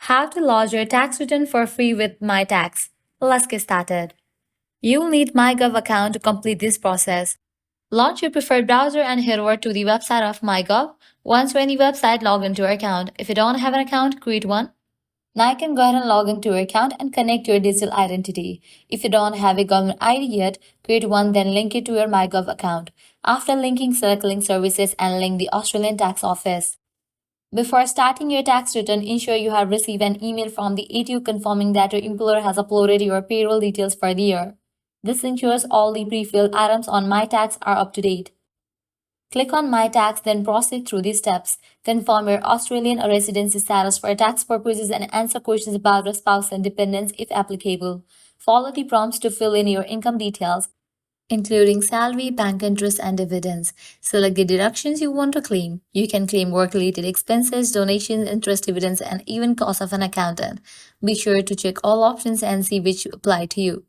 How to lodge your tax return for free with MyTax. Let's get started. You'll need MyGov account to complete this process. Launch your preferred browser and head over to the website of MyGov. Once you're in the website, log into your account. If you don't have an account, create one. Now you can go ahead and log into your account and connect your digital identity. If you don't have a government ID yet, create one, then link it to your MyGov account. After linking, select Link Services and link the Australian Tax Office. Before starting your tax return, ensure you have received an email from the ATO confirming that your employer has uploaded your payroll details for the year. This ensures all the pre-filled items on MyTax are up to date. Click on MyTax, then proceed through these steps. Confirm your Australian residency status for tax purposes and answer questions about your spouse and dependents if applicable. Follow the prompts to fill in your income details, including salary, bank interest, and dividends. Select the deductions you want to claim. You can claim work-related expenses, donations, interest, dividends, and even cost of an accountant. Be sure to check all options and see which apply to you.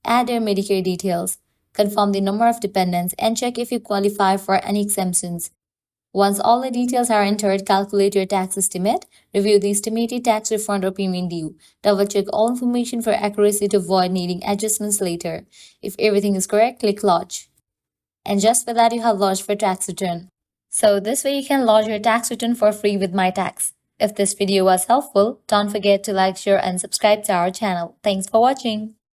Add your Medicare details. Confirm the number of dependents and check if you qualify for any exemptions. Once all the details are entered, calculate your tax estimate. Review the estimated tax refund or premium due. Double-check all information for accuracy to avoid needing adjustments later. If everything is correct, click Lodge. And just for that, you have lodged for tax return. So this way you can lodge your tax return for free with MyTax. If this video was helpful, don't forget to like, share, and subscribe to our channel. Thanks for watching.